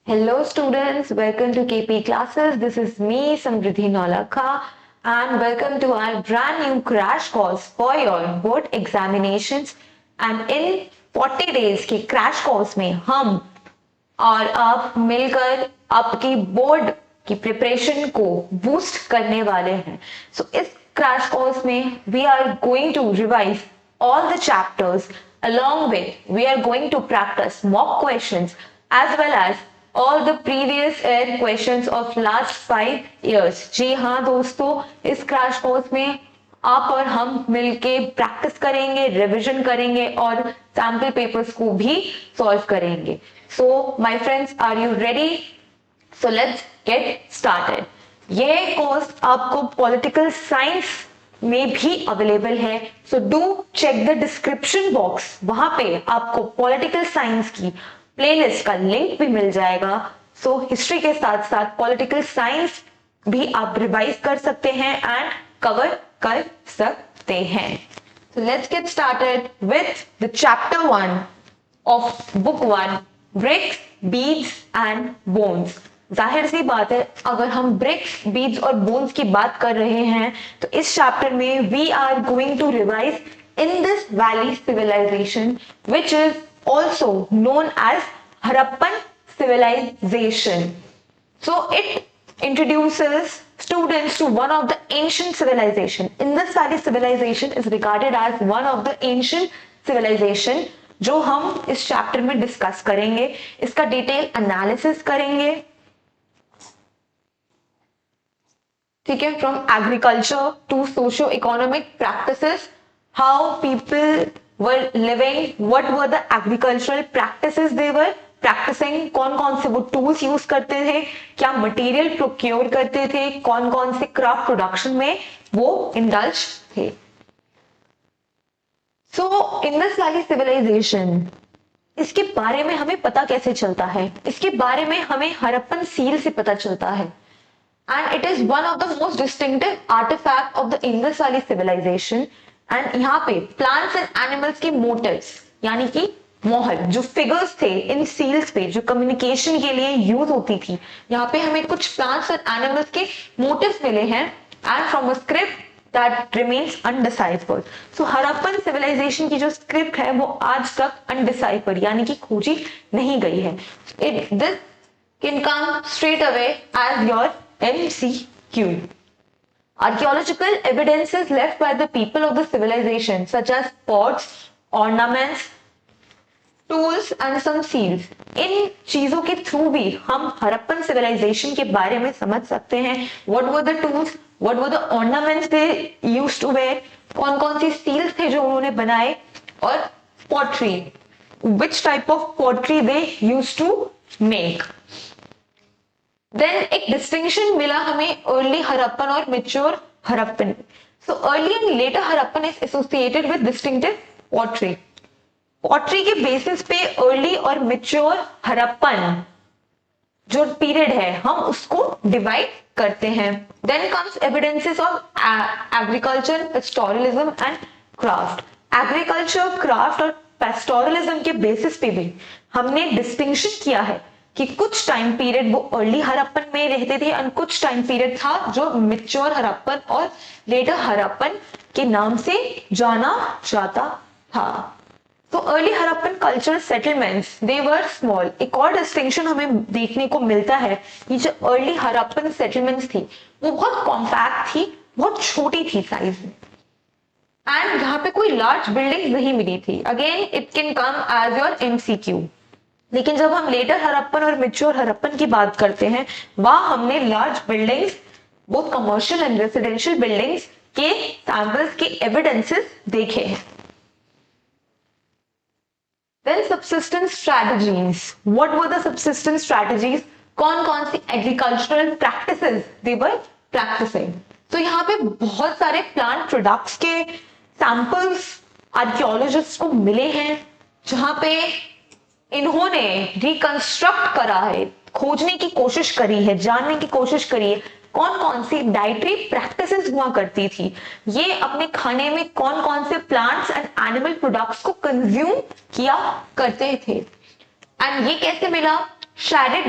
Hello students, welcome to KP classes. This is me, Samriddhi Nolakha, and welcome to our brand new crash course for your board examinations. And in 40 days के crash course में हम और आप मिलकर आपकी board की preparation को boost करने वाले हैं. So इस crash course में we are going to revise all the chapters. Along with we are going to practice mock questions as well as all the previous year questions of last 5 years. जी हाँ दोस्तों, इस crash course में आप और हम मिलके practice करेंगे, revision करेंगे और सैम्पल पेपर्स को भी सॉल्व करेंगे. So my friends, are you ready? So let's get started. ये कोर्स आपको पॉलिटिकल साइंस में भी अवेलेबल है. So do check the description box. वहां पे आपको पॉलिटिकल साइंस की प्लेलिस्ट का लिंक भी मिल जाएगा. सो हिस्ट्री के साथ साथ पॉलिटिकल साइंस भी आप रिवाइज कर सकते हैं एंड कवर कर सकते हैं. So let's get started with the chapter 1 of book 1, bricks, beads and bones. जाहिर सी बात है, अगर हम ब्रिक्स, बीड्स और बोन्स की बात कर रहे हैं तो इस चैप्टर में we are going to revise Indus valley Civilization which is also known as Harappan civilization. So it introduces students to one of the ancient civilization. Indus Valley civilization is regarded as one of the ancient civilization जो हम इस chapter में discuss करेंगे. इसका detail analysis करेंगे. ठीक है, from agriculture to socio economic practices, how people were living, what were the agricultural practices they were practicing, कौन कौन से वो टूल्स यूज करते थे, क्या मटेरियल प्रोक्योर करते थे, कौन कौन से क्राफ्ट प्रोडक्शन में वो इंडल्ज थे. सो इंडस वैली सिविलाइजेशन, इसके बारे में हमें पता कैसे चलता है? इसके बारे में हमें हड़प्पन सील से पता चलता है. And it is one of the most distinctive artifact of the Indus valley Civilization. And यहाँ पे प्लांट्स एंड एनिमल्स के मोटिव्स यानी कि मोहर, जो फिगर्स थे इन सील्स पे जो कम्युनिकेशन के लिए यूज होती थी, यहाँ पे हमें कुछ प्लांट्स एंड एनिमल्स के मोटिव्स मिले हैं and from a script that remains undeciphered. So Harappan civilisation की जो स्क्रिप्ट है वो आज तक अनडिसाइफर्ड यानी कि खोजी नहीं गई है. This can come straight away as your MCQ. Archaeological evidences left by the people of the civilization such as pots, ornaments, tools and some seals. इन चीजों के थ्रू भी हम हड़प्पन सिविलाइजेशन के बारे में समझ सकते हैं. What were the tools? What were the ornaments they used to wear? कौन कौन सी seals थे जो उन्होंने बनाए, और pottery, which type of pottery they used to make. Then एक डिस्टिंक्शन मिला हमें अर्ली हड़प्पन और mature Harappan. So early and later Harappan is associated with distinctive pottery. Pottery के बेसिस पे अर्ली और मैच्योर हड़प्पन जो पीरियड है हम उसको डिवाइड करते हैं. Then comes evidences of agriculture, pastoralism and craft. Agriculture, craft और पेस्टोरलिज्म के बेसिस पे भी हमने डिस्टिंक्शन किया है कि कुछ टाइम पीरियड वो अर्ली हड़प्पन में रहते थे और कुछ टाइम पीरियड था जो मैच्योर हड़प्पन और लेटर हड़प्पन के नाम से जाना जाता था. तो अर्ली हड़प्पन कल्चरल सेटलमेंट्स दे वर स्मॉल. एक और डिस्टिंक्शन हमें देखने को मिलता है कि जो अर्ली हड़प्पन सेटलमेंट्स थी वो बहुत कॉम्पैक्ट थी, बहुत छोटी थी साइज में, एंड यहाँ पे कोई लार्ज बिल्डिंग नहीं मिली थी. Again it can come as your MCQ. लेकिन जब हम लेटर हड़प्पन और मैच्योर हड़प्पन की बात करते हैं वहां हमने large buildings, both commercial and residential buildings के सैंपल्स के एविडेंसेस देखे हैं. Then subsistence strategies. What were the subsistence strategies? कौन कौन सी agricultural practices they were practising. तो यहाँ पे बहुत सारे प्लांट प्रोडक्ट्स के सैंपल्स आर्कियोलॉजिस्ट को मिले हैं जहां पे इन्होंने रिकंस्ट्रक्ट करा है, खोजने की कोशिश करी है, जानने की कोशिश करी है कौन कौन सी डाइटरी प्रैक्टिसेस हुआ करती थी, ये अपने खाने में कौन कौन से प्लांट्स एंड एनिमल प्रोडक्ट्स को कंज्यूम किया करते थे. एंड ये कैसे मिला? shredded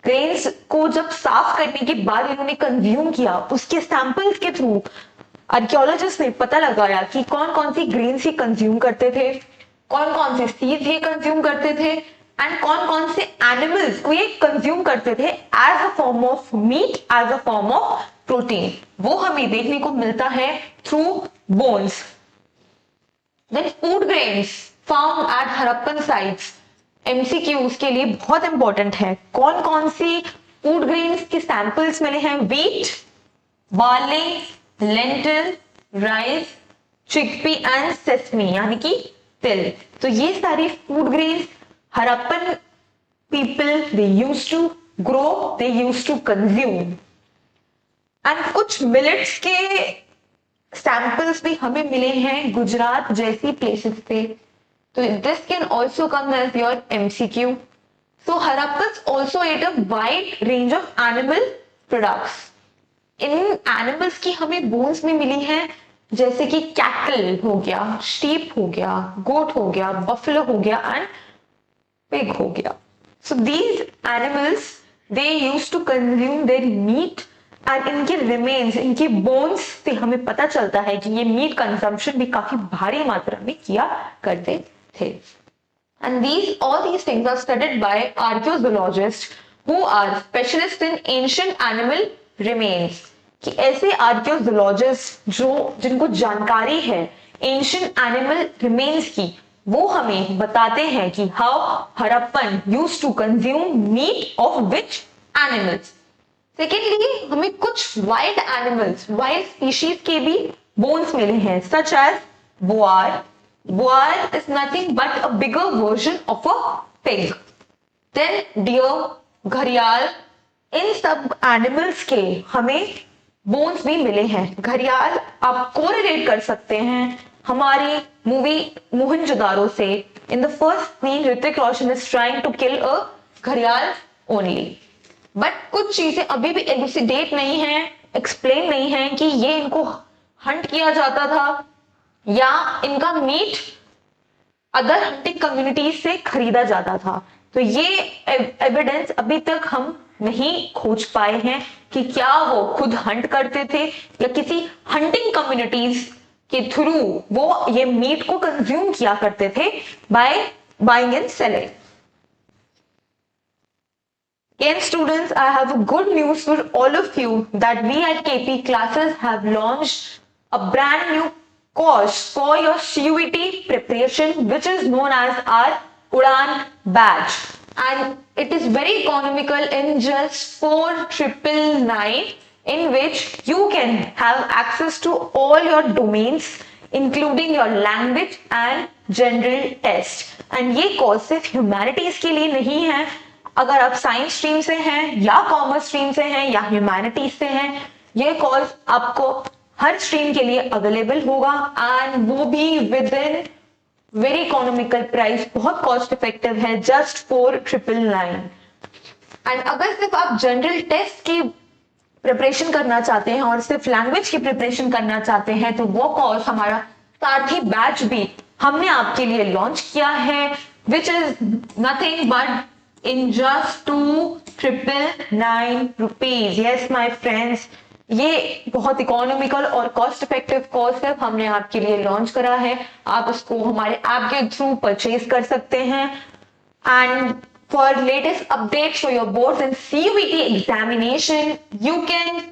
ग्रेन्स को जब साफ करने के बाद इन्होंने कंज्यूम किया, उसके सैंपल्स के थ्रू आर्कियोलॉजिस्ट ने पता लगाया कि कौन कौन सी ग्रेन्स ये कंज्यूम करते थे, कौन कौन से सीड्स ये कंज्यूम करते थे, एंड कौन कौन से एनिमल्स को ये कंज्यूम करते थे as a form of meat, as a form of protein. वो हमें देखने को मिलता है through bones. Then food grains found at Harappan sites. MCQ उसके लिए बहुत इंपॉर्टेंट है। कौन कौन सी फूड ग्रेन्स के सैंपल्स मिले हैं? Wheat, barley, lentil, rice, chickpea and sesame यानी कि तिल। तो ये सारी food grains Harappan people they used to grow, they used to consume. And कुछ मिलेट्स के सैंपल्स भी हमें मिले हैं गुजरात जैसी प्लेसेस पे। तो this can also come as your MCQ. So Harappans also ate a wide range of animal products. इन एनिमल्स की हमें बोन्स में मिली हैं, जैसे कि कैटल हो गया, शीप हो गया, गोट हो गया, बफलो हो गया एंड पिग हो गया। So these animals they used to consume their meat and इनके रिमेन्स, इनकी बोन्स से हमें पता चलता है कि ये मीट कंजम्पशन भी काफी भारी मात्रा में किया करते थे। And all these things are studied by archaeologists who are specialists in ancient animal remains। कि ऐसे आर्कियोलॉजिस्ट जिनको जानकारी है एंशिएंट एनिमल रिमेन्स की, वो हमें बताते हैं कि how Harappan used to consume meat of which animals. Secondly हमें कुछ वाइल्ड एनिमल्स, वाइल्ड स्पीशीज के भी बोन्स मिले हैं, such as boar. Boar is nothing but a bigger version of a pig. Then deer, घड़ियाल, इन सब एनिमल्स के हमें बोन्स भी मिले हैं। घड़ियाल आप कोरिलेट कर सकते हैं हमारी मूवी मोहनजोदारो से। In the first scene Hrithik Roshan is trying to kill a घड़ियाल ओनली, बट कुछ चीजें अभी भी एलुसिडेट नहीं है, एक्सप्लेन नहीं है कि ये इनको हंट किया जाता था या इनका मीट अदर हंटिंग कम्युनिटीज से खरीदा जाता था। तो ये एविडेंस अभी तक हम नहीं खोज पाए हैं कि क्या वो खुद हंट करते थे या किसी हंटिंग कम्युनिटीज के थ्रू वो ये मीट को कंज्यूम किया करते थे by buying and selling. Again, students, I have a good news for all of you that we at KP Classes have launched a brand new course for your CUET preparation, which is known as our Udan batch, and it is very economical in just 4,999, in which you can have access to all your domains including your language and general test। and ये course सिर्फ humanities के लिए नहीं है। अगर आप science stream से हैं या कॉमर्स स्ट्रीम से हैं या ह्यूमैनिटीज से हैं, ये कोर्स आपको हर स्ट्रीम के लिए अवेलेबल होगा एंड वो भी with in very economical price, बहुत कॉस्ट इफेक्टिव है, जस्ट 4,999। एंड अगर सिर्फ आप जनरल टेस्ट की प्रिपरेशन करना चाहते हैं और सिर्फ लैंग्वेज की प्रिपरेशन करना चाहते हैं, तो वो कोर्स हमारा सारथी बैच भी हमने आपके लिए लॉन्च किया है, which is nothing but in just 2,999 rupees। yes my friends, ये बहुत इकोनॉमिकल और कॉस्ट इफेक्टिव कोर्स है, हमने आपके लिए लॉन्च करा है। आप इसको हमारे ऐप के थ्रू परचेज कर सकते हैं। And for latest updates for your boards and CUET examination you can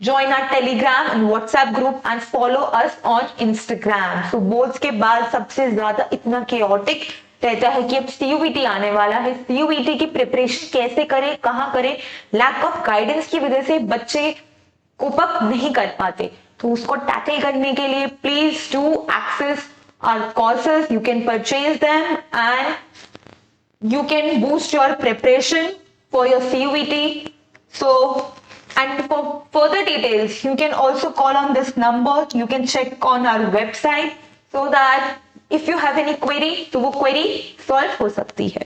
join our Telegram and WhatsApp group and follow us on Instagram। so boards के बाद सबसे ज्यादा इतना chaotic रहता है कि अब CUET आने वाला है, CUET की प्रिपरेशन कैसे करें, कहाँ करें, लैक ऑफ गाइडेंस की वजह से बच्चे कोप अप नहीं कर पाते। तो उसको टैकल करने के लिए please do access our courses, you can purchase them and you can boost your preparation for your CUET। So and for further details you can also call on this number, you can check on our website so that if you have any query तो वो query solve हो सकती है।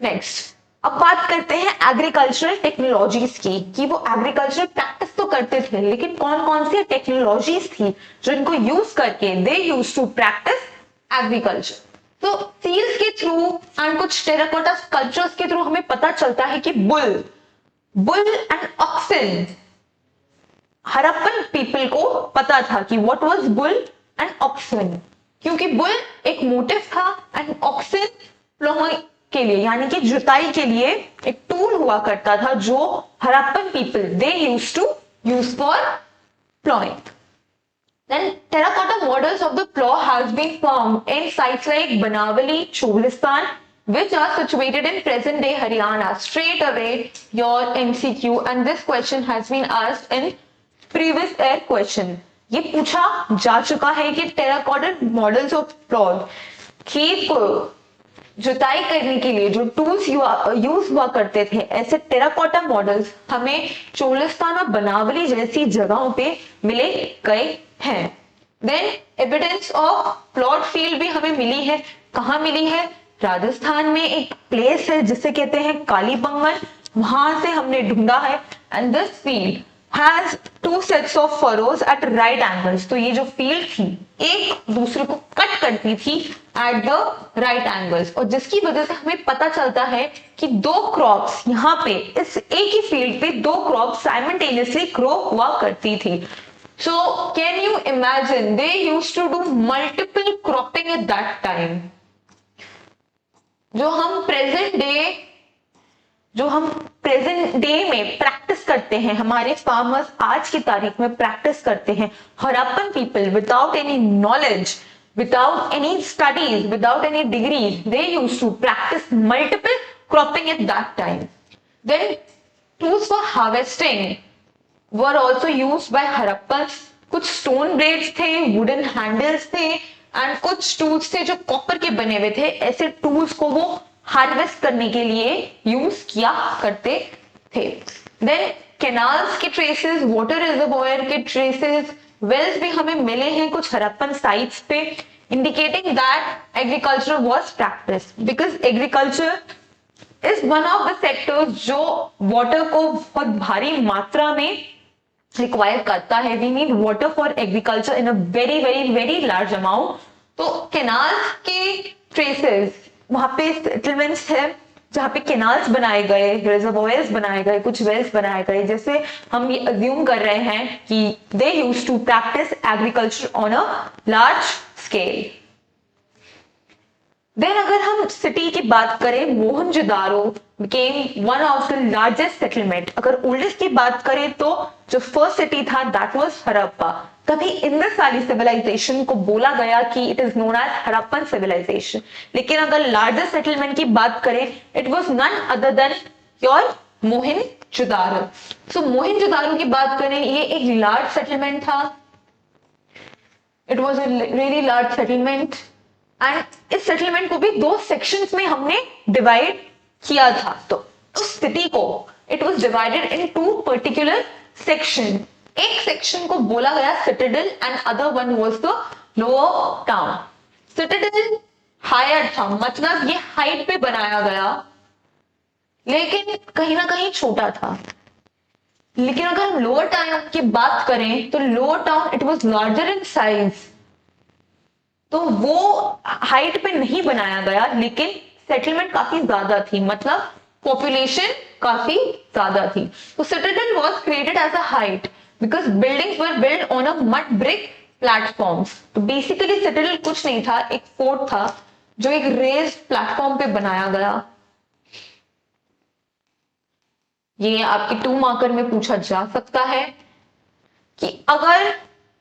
Next अब बात करते हैं agricultural technologies की, कि वो एग्रीकल्चरल प्रैक्टिस तो करते थे लेकिन कौन कौन सी टेक्नोलॉजीज थी जो इनको यूज करके they use to practice agriculture. तो सील्स के थ्रू एंड कुछ टेराकोटा स्कल्पचर्स के थ्रू हमें पता चलता है कि bull and oxen, Harappan people को पता था कि what was bull and oxen, क्योंकि बुल एक मोटिव था एंड ऑक्सन प्लोइंग के लिए यानी कि जुताई के लिए एक टूल हुआ करता था जो Harappan people they use for ploughing. Then terracotta models of the plow has been found in sites like Banavali, Cholistan, which are situated in present day Haryana. Straight away your MCQ, and this question has been asked in previous air question. ये पूछा जा चुका है कि terracotta models of plow, खेत को जुताई करने के लिए जो टूल्स यूज हुआ करते थे, ऐसे टेराकोटा मॉडल्स हमें चोलिस्तान और बनावली जैसी जगहों पे मिले गए हैं। Then evidence of ploughed field भी हमें मिली है। कहाँ मिली है? राजस्थान में एक प्लेस है जिसे कहते हैं कालीबंगन, वहां से हमने ढूंढा है। And this field has two sets of furrows at right angles. तो ये जो फील्ड थी एक दूसरे को कट करती थी एट द राइट एंगल्स, और जिसकी वजह से हमें पता चलता है कि दो क्रॉप्स यहाँ पे इस एक ही फील्ड पे दो क्रॉप्स साइमल्टेनियसली ग्रो हुआ करती थी। So can you imagine they used to do multiple cropping at that time. जो हम प्रेजेंट डे में प्रैक्टिस करते हैं, हमारे फार्मर्स आज की तारीख में प्रैक्टिस करते हैं, Harappan people without any knowledge, without any studies, without any degrees, they used to practice multiple cropping at that time. Then tools for harvesting were also used by Harappans. कुछ stone blades थे, wooden handles थे, and कुछ tools थे जो copper के बने हुए थे। ऐसे tools को वो हार्वेस्ट करने के लिए यूज किया करते थे। Then canals के traces, water reservoir के traces, वेल्स भी हमें मिले हैं कुछ हड़प्पन साइट्स पे, indicating that agriculture was practice, because agriculture is one of the sectors जो वाटर को बहुत भारी मात्रा में रिक्वायर करता है। We need water for agriculture in a very very very large amount. तो कैनाल्स के ट्रेसेस, वहां पे सेटलमेंट्स है जहां पे कैनाल्स बनाए गए, रिजर्वॉयर्स बनाए गए, कुछ वेल्स बनाए गए, जैसे हम ये अज्यूम कर रहे हैं कि they use to practice agriculture on a large scale. Then अगर हम सिटी की बात करें, Mohenjodaro became one of the largest settlement। अगर ओल्डेस्ट की बात करें तो जो फर्स्ट सिटी था दैट वाज हड़प्पा। कभी इंडस वैली सिविलाइजेशन को बोला गया कि it is known as Harappan civilisation, लेकिन अगर लार्जेस्ट सेटलमेंट की बात करें it was none other than your Mohenjodaro. So Mohenjodaro की बात करें, ये एक लार्ज सेटलमेंट था, it was a really large settlement, and इस सेटलमेंट को भी दो सेक्शंस में हमने डिवाइड किया था। तो उस सिटी को it was divided into particular section. एक सेक्शन को बोला गया citadel and other one was the lower town. Citadel higher था, मतलब ये हाइट पे बनाया गया, लेकिन कहीं ना कहीं छोटा था। लेकिन अगर हम लोअर टाउन की बात करें तो lower town it was larger in size. तो वो हाइट पे नहीं बनाया गया, लेकिन सेटलमेंट काफी ज्यादा थी, मतलब पॉपुलेशन काफी ज्यादा थी। तो citadel was created as a height because buildings were build on a mud brick platforms. तो बेसिकली सिटाडेल कुछ नहीं था, एक फोर्ट था जो एक रेज्ड प्लेटफॉर्म पे बनाया गया। ये आपके 2 मार्कर में पूछा जा सकता है कि अगर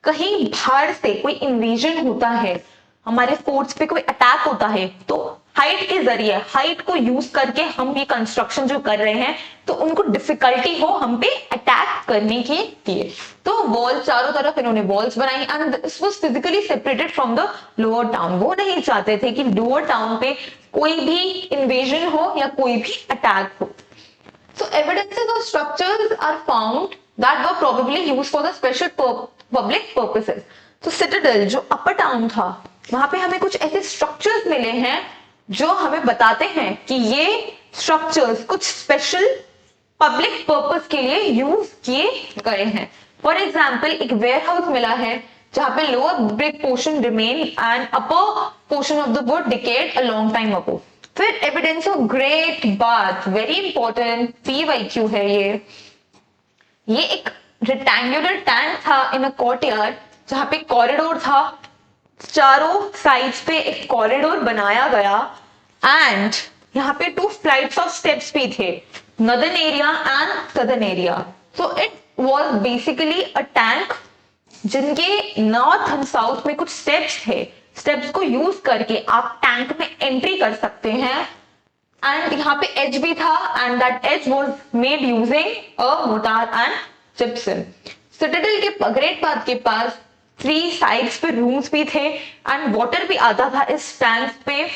कहीं बाहर से कोई इन्वेजन होता है, हमारे फोर्ट्स पे कोई अटैक होता है, तो हाइट के जरिए, हाइट को यूज करके हम ये कंस्ट्रक्शन जो कर रहे हैं, तो उनको डिफिकल्टी हो हम पे अटैक करने के लिए। तो वॉल चारों तरफ इन्होंने वॉल्स बनाई and this was physically separated from the lower town. वो नहीं चाहते थे कि लोअर टाउन पे कोई भी इन्वेजन हो या कोई भी अटैक हो। So evidences of structures are found that were probably used for the special public purposes. तो Citadel जो अपर टाउन था, वहां पे हमें कुछ ऐसे स्ट्रक्चर्स मिले हैं जो हमें बताते हैं कि ये स्ट्रक्चर्स कुछ स्पेशल पब्लिक पर्पस के लिए यूज किए गए हैं। फॉर एग्जाम्पल एक वेयर हाउस मिला है जहां पे lower brick portion remain and upper portion of the wood decayed a long time ago. फिर evidence of great bath, very important PYQ है ये एक रेक्टेंगुलर टैंक था इन अ कोर्टयार्ड, जहां पे कॉरिडोर था, चारों साइड्स पे एक कॉरिडोर बनाया गया एंड यहाँ पे 2 फ्लाइट्स ऑफ स्टेप्स भी थे, northern area and southern area. So it was basically a tank जिनके नॉर्थ एंड साउथ में कुछ स्टेप्स थे, स्टेप्स को यूज करके आप टैंक में एंट्री कर सकते हैं एंड यहाँ पे एज भी था and that edge was made using a mortar and gypsum. Citadel के ग्रेट बाथ के पास 3 साइड्स पे रूम्स भी थे एंड वाटर भी आता था इस टैंक पे,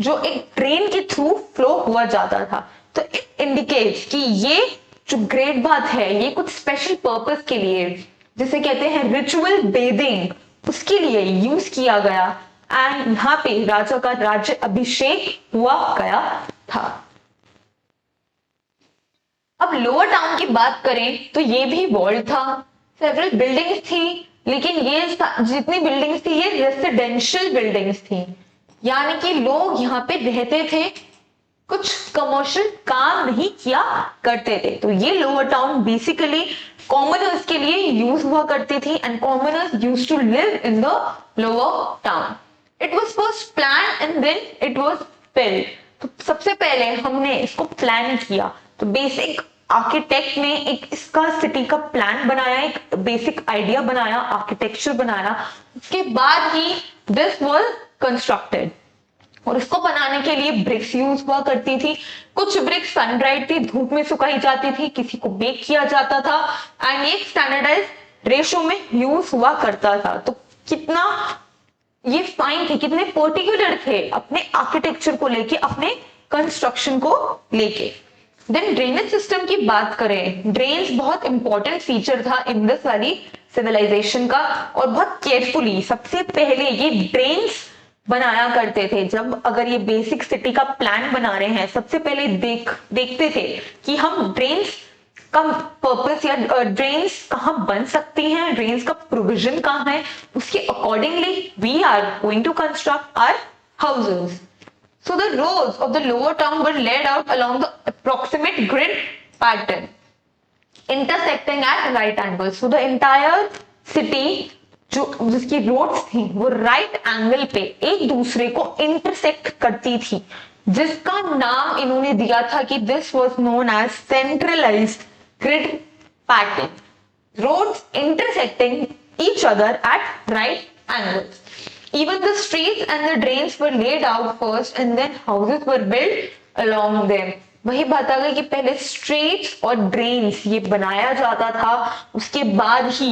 जो एक ड्रेन के थ्रू फ्लो हुआ जाता था। तो इट इंडिकेट्स कि ये जो ग्रेट बाथ है ये कुछ स्पेशल पर्पस के लिए, जिसे कहते हैं रिचुअल बेदिंग, उसके लिए यूज किया गया एंड यहाँ पे राजा का राज्य अभिषेक हुआ गया था। अब लोअर टाउन की बात करें तो ये भी वॉल्ड था, सेवरल बिल्डिंग्स थी, लेकिन ये जितनी बिल्डिंग्स थी ये रेसिडेंशियल बिल्डिंग्स थी, यानी कि लोग यहाँ पे रहते थे, कुछ कमर्शियल काम नहीं किया करते थे। तो ये लोअर टाउन बेसिकली कॉमनर्स के लिए यूज हुआ करती थी and commoners used to live in the lower town. It was first plan and then it was built. तो सबसे पहले हमने इसको प्लान किया, तो बेसिक आर्किटेक्ट ने एक इसका सिटी का प्लान बनाया, एक बेसिक आइडिया बनाया, आर्किटेक्चर बनाया, उसके बाद ही दिस वाज कंस्ट्रक्टेड। और इसको बनाने के लिए ब्रिक्स यूज हुआ करती थी, कुछ ब्रिक्स सन ड्राइड थी, धूप में सुखाई जाती थी, किसी को बेक किया जाता था एंड ये स्टैंडर्डाइज रेशो में यूज हुआ करता था। तो कितना ये फाइन थे, कितने पर्टिकुलर थे अपने आर्किटेक्चर को लेके, अपने कंस्ट्रक्शन को लेके। देन ड्रेनेज सिस्टम की बात करें, ड्रेन्स बहुत इंपॉर्टेंट फीचर था इन दिस वाली सिविलाइजेशन का, और बहुत केयरफुली सबसे पहले ये ड्रेन्स बनाया करते थे। जब अगर ये बेसिक सिटी का प्लान बना रहे हैं, सबसे पहले देखते थे कि हम ड्रेन्स का पर्पस या ड्रेन्स कहाँ बन सकती हैं, ड्रेन्स का प्रोविजन कहाँ है, उसके accordingly we are going to construct our houses. So the roads of the lower town were laid out along the approximate grid pattern, intersecting at right angles. So the entire city जो जिसकी roads थी वो right angle पे एक दूसरे को intersect करती थी, जिसका नाम इन्होंने दिया था कि this was known as centralised grid pattern. Roads intersecting each other at right angles. Even the streets and the drains were laid out first and then houses were built along them. वही बात आ गई कि पहले streets और drains ये बनाया जाता था, उसके बाद ही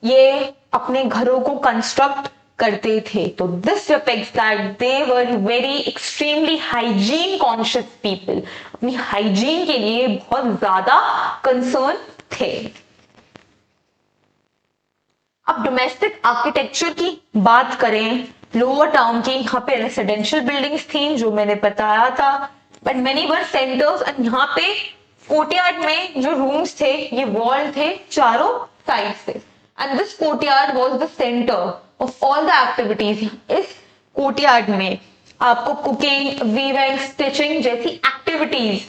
ये अपने घरों को कंस्ट्रक्ट करते थे। तो this depicts that they were very extremely hygiene conscious people. अपनी हाइजीन के लिए बहुत ज्यादा कंसर्न थे। अब डोमेस्टिक आर्किटेक्चर की बात करें, लोअर टाउन की यहाँ पे रेसिडेंशियल बिल्डिंग्स थी जो मैंने बताया था, but many were centres and यहाँ पे कोर्टयार्ड में जो रूम्स थे ये वॉल थे चारों साइड से and this courtyard was the centre of all the activities. इस कोर्टयार्ड में आपको कुकिंग, वीविंग, स्टिचिंग जैसी एक्टिविटीज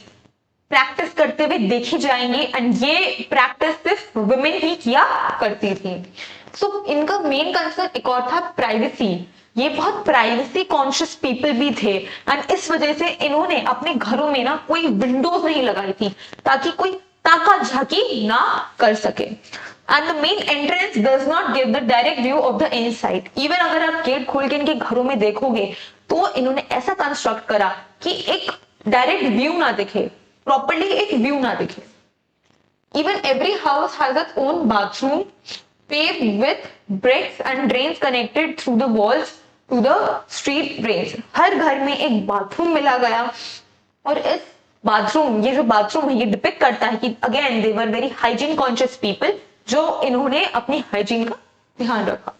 प्रैक्टिस करते हुए देखी जाएंगी एंड ये प्रैक्टिस सिर्फ वुमेन ही किया करती थी। सो इनका मेन कंसर्न एक और था प्राइवेसी। ये बहुत प्राइवेसी कॉन्शियस पीपल भी थे एंड इस वजह से इन्होंने अपने घरों में ना कोई विंडोज नहीं लगाई थी ताकि कोई ताका झाकी ना कर सके। And the main entrance does not give the direct view of the inside. Even अगर आप गेट खोल के इनके घरों में देखोगे तो इन्होंने ऐसा कंस्ट्रक्ट करा कि एक डायरेक्ट व्यू ना दिखे, प्रॉपर्ली एक व्यू ना दिखे। Even every house has its own bathroom paved with bricks and drains connected through the walls to the street drains. हर घर में एक बाथरूम मिला गया और इस बाथरूम, ये जो बाथरूम है ये डिपिक्ट करता है कि again they were very hygiene conscious people, जो इन्होंने अपनी हाइजीन का ध्यान रखा।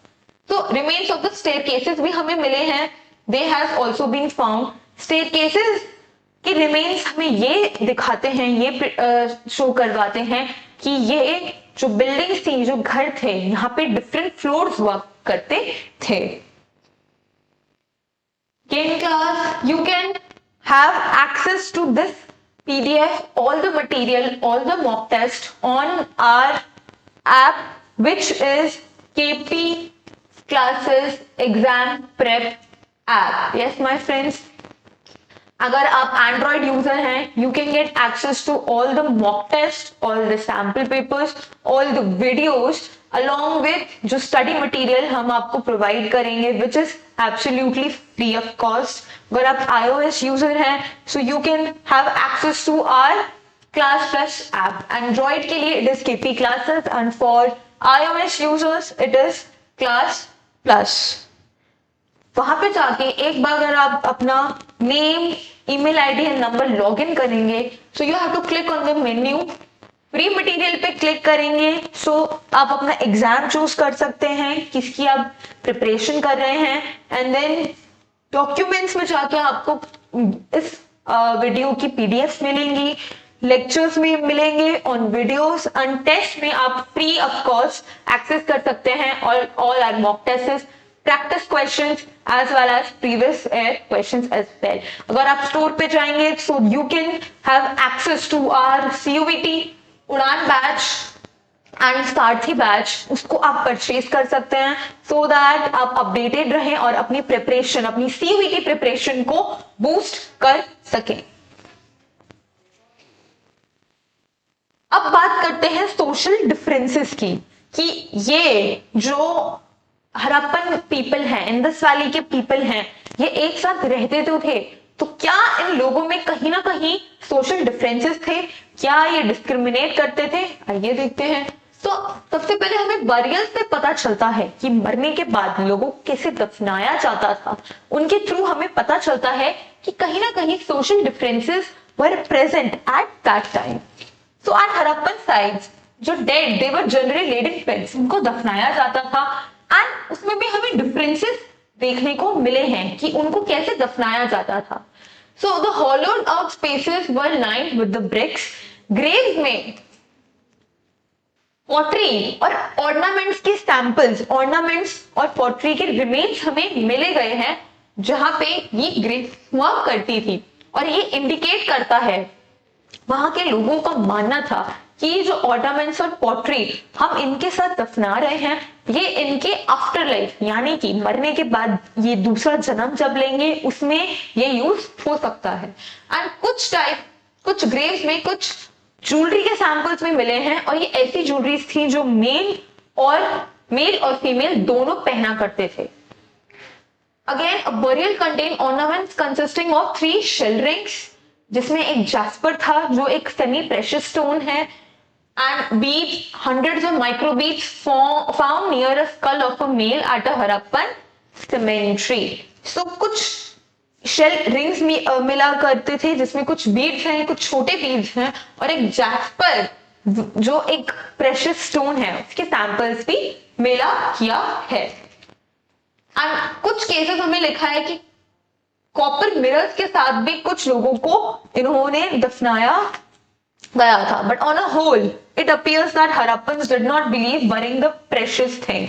तो रिमेन्स ऑफ द स्टेयरकेसेस भी हमें मिले हैं, they have also been found. Staircases कि रिमेन्स हमें ये दिखाते हैं, ये शो करवाते हैं कि ये जो बिल्डिंग्स थी, जो घर थे, यहाँ पे डिफरेंट फ्लोर्स हुआ करते थे। In class, you can have access to this PDF, all the material, all the mock test on our app, which is KP Classes Exam Prep app. Yes, my friends. अगर आप Android user हैं, you can get access to all the mock test, all the sample papers, all the videos along with जो study material हम आपको provide करेंगे, which is absolutely free of cost. अगर आप iOS user हैं, so you can have access to our Class Plus app. Android के लिए it is KP classes and for iOS users it is Class Plus. वहां पे जाके एक बार अगर आप अपना name, email ID and number log in करेंगे, so you have to click on the menu, free material पे क्लिक करेंगे, सो आप अपना एग्जाम चूज कर सकते हैं, किसकी आप प्रिपरेशन कर रहे हैं, एंड देन डॉक्यूमेंट्स में जाके आपको इस वीडियो की पीडीएफ मिलेंगी, लेक्चर्स में मिलेंगे ऑन वीडियोस, एंड टेस्ट में आप फ्री ऑफ कॉस्ट एक्सेस कर सकते हैं all our mock test, practice questions as well as previous year questions as well. अगर आप स्टोर पे जाएंगे, so you can have access to our CUET उड़ान बैच एंड सारथी बैच, उसको आप परचेज कर सकते हैं so that आप अपडेटेड रहें और अपनी प्रिपरेशन, अपनी CUET प्रिपरेशन को बूस्ट कर सकें। अब बात करते हैं सोशल डिफरेंसेस की, कि ये जो हरप्पन पीपल हैं, इंडस वैली के पीपल हैं, ये एक साथ रहते तो क्या इन लोगों में कहीं ना कहीं सोशल डिफरेंसेस थे? क्या ये डिस्क्रिमिनेट करते थे? आइए देखते हैं। तो सबसे पहले हमें बरियल से पता चलता है कि मरने के बाद लोगों को कैसे दफनाया जाता था। उनके थ्रू हमें पता चलता है कि कहीं ना कहीं social differences were present at that time. So at Harappan sites, जो dead they were generally laid in pits, उनको दफनाया जाता था, एंड उसमें भी हमें डिफरेंसेस देखने को मिले हैं कि उनको कैसे दफनाया जाता था। So the hollowed out spaces were lined with the bricks. Graves में पॉटरी और ऑर्नामेंट्स के सैंपल्स, ऑर्नामेंट्स और पॉटरी के रिमेन्स हमें मिले गए हैं जहां पे ये ग्रेव हुआ करती थी, और ये इंडिकेट करता है, वहां के लोगों का मानना था कि जो ऑर्नामेंट्स और पॉटरी हम इनके साथ दफना रहे हैं, ये इनके आफ्टर लाइफ, यानी कि मरने के बाद ये दूसरा जन्म जब लेंगे उसमें ये यूज हो सकता है। एंड कुछ ग्रेव्स में कुछ ज्वेलरी के सैंपल्स में मिले हैं, और ये ऐसी ज्वेलरीज थी जो मेल और फीमेल दोनों पहना करते थे। Again a burial contain ornaments consisting of 3 shell rings, जिसमें एक जैस्पर था जो एक सेमी प्रेशियस स्टोन है, and beads, hundreds of micro beads found near a skull of a male at a Harappan cemetery. So कुछ shell rings मिला करते थे जिसमें कुछ बीड्स हैं, कुछ छोटे बीड्स हैं, और एक जैस्पर जो एक प्रेशियस स्टोन है उसके सैंपल्स भी मिला किया है। एंड कुछ केसेस हमें लिखा है कि कॉपर मिरर्स के साथ भी कुछ लोगों को इन्होंने दफनाया गया था। But on a whole it appears that Harappans did not believe burying the precious thing.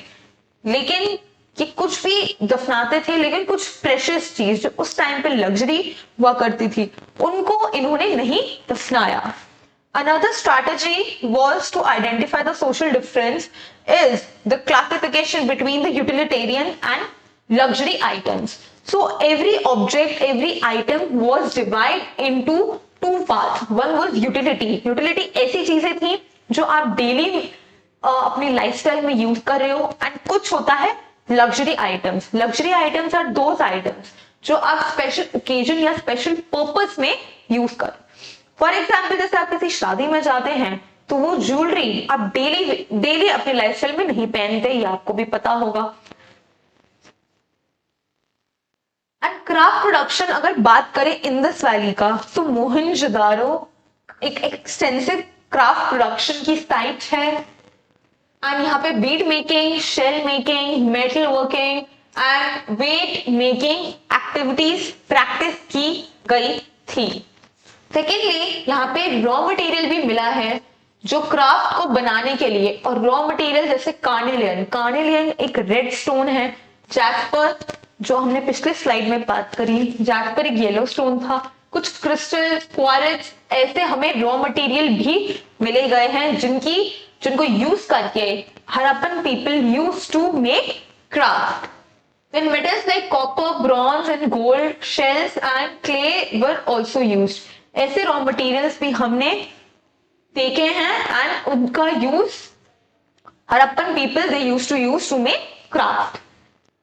लेकिन कि कुछ भी दफनाते थे, लेकिन कुछ प्रेशियस चीज जो उस टाइम पे लग्जरी हुआ करती थी, उनको इन्होंने नहीं दफनाया। Another strategy was to identify the social difference is the classification between the utilitarian and luxury items. So every object, every item was divided into 2 parts. One was utility. Utility ऐसी चीजें थी जो आप डेली अपनी lifestyle में use कर रहे हो, एंड कुछ होता है luxury items. Luxury items are those items जो आप स्पेशल ओकेजन या स्पेशल पर्पस में यूज कर। फॉर एग्जाम्पल, जैसे आप किसी शादी में जाते हैं तो वो ज्वेलरी आप डेली अपनी लाइफस्टाइल में नहीं पहनते, ये आपको भी पता होगा। एंड क्राफ्ट प्रोडक्शन अगर बात करें इंडस वैली का, तो मोहनजोदारो एक एक्सटेंसिव क्राफ्ट प्रोडक्शन की साइट है, एंड यहाँ पे bead making, shell making, metal working and weight making activities practice की गई थी। सेकेंडली, यहाँ पे रॉ मटेरियल भी मिला है जो क्राफ्ट को बनाने के लिए, और रॉ मटेरियल जैसे कार्नेलियन, कार्नेलियन एक रेड स्टोन है, जैस्पर जो हमने पिछले स्लाइड में बात करी, जैस्पर एक येलो स्टोन था, कुछ क्रिस्टल, क्वार्ट्ज, ऐसे हमें रॉ मटेरियल भी मिले गए हैं जिनको यूज करके Harappan people use to make craft. Then metals like copper, bronze and gold, shells and clay were also used. ऐसे रॉ मटेरियल्स भी हमने देखे हैं एंड उनका use Harappan people they use to make craft.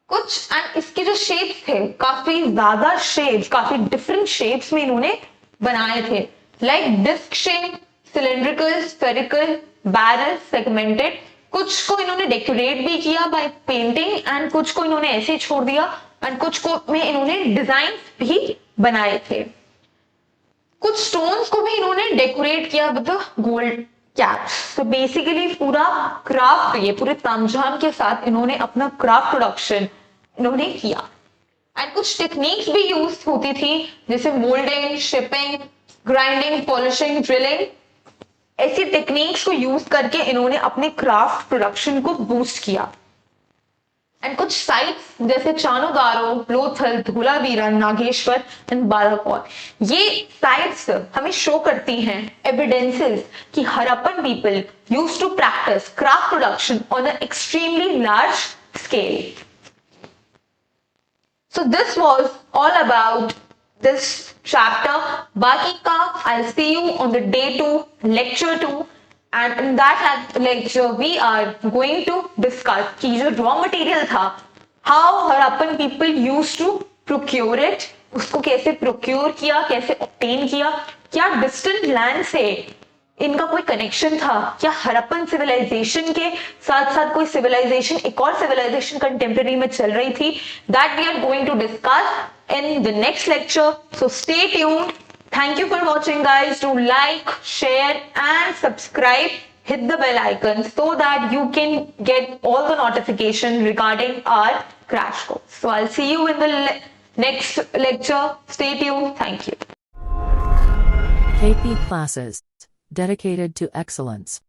कुछ एंड इसके जो शेप्स थे, काफी ज्यादा शेप्स, काफी डिफरेंट शेप्स में इन्होंने बनाए थे, like disc shape, cylindrical, spherical, barrel, segmented. कुछ को इन्होंने डेकोरेट भी किया बाय पेंटिंग एंड कुछ को इन्होंने ऐसे ही छोड़ दिया एंड कुछ को में इन्होंने डिजाइन भी बनाए थे। कुछ स्टोन्स को भी इन्होंने डेकोरेट किया विद गोल्ड कैप्स। तो बेसिकली पूरा क्राफ्ट, ये पूरे तामझाम के साथ इन्होंने अपना क्राफ्ट प्रोडक्शन इन्होंने किया। एंड कुछ टेक्निक्स भी यूज होती थी जैसे moulding, chipping, grinding, polishing, drilling. ऐसी टेक्निक्स को यूज करके इन्होंने अपने क्राफ्ट प्रोडक्शन को बूस्ट किया। एंड कुछ साइट्स जैसे चाणोदारो, लोथल, धोलावीरा, नागेश्वर एंड बालाकोट, ये साइट्स हमें शो करती हैं एविडेंसेस कि Harappan people used to practice craft production on an extremely large scale. So this was all about this chapter. बाकी का I'll see you on the day 2, lecture 2, and in that lecture we are going to discuss कि जो raw material था, how Harappan people used to procure it, उसको कैसे procure किया, कैसे obtain किया, क्या distant land से इनका कोई कनेक्शन था, क्या हड़प्पन सिविलाइजेशन के साथ साथ कोई सिविलाइजेशन, एक और सिविलाइजेशन कंटेम्पररी में चल रही थी, that we are going to discuss in the next lecture. So stay tuned. Thank you for watching guys. Do like, share and subscribe, hit the bell icon so that you can get all the notification regarding our crash course. So I'll see you in the next lecture. Stay tuned. Thank you. KP Classes. Dedicated to excellence.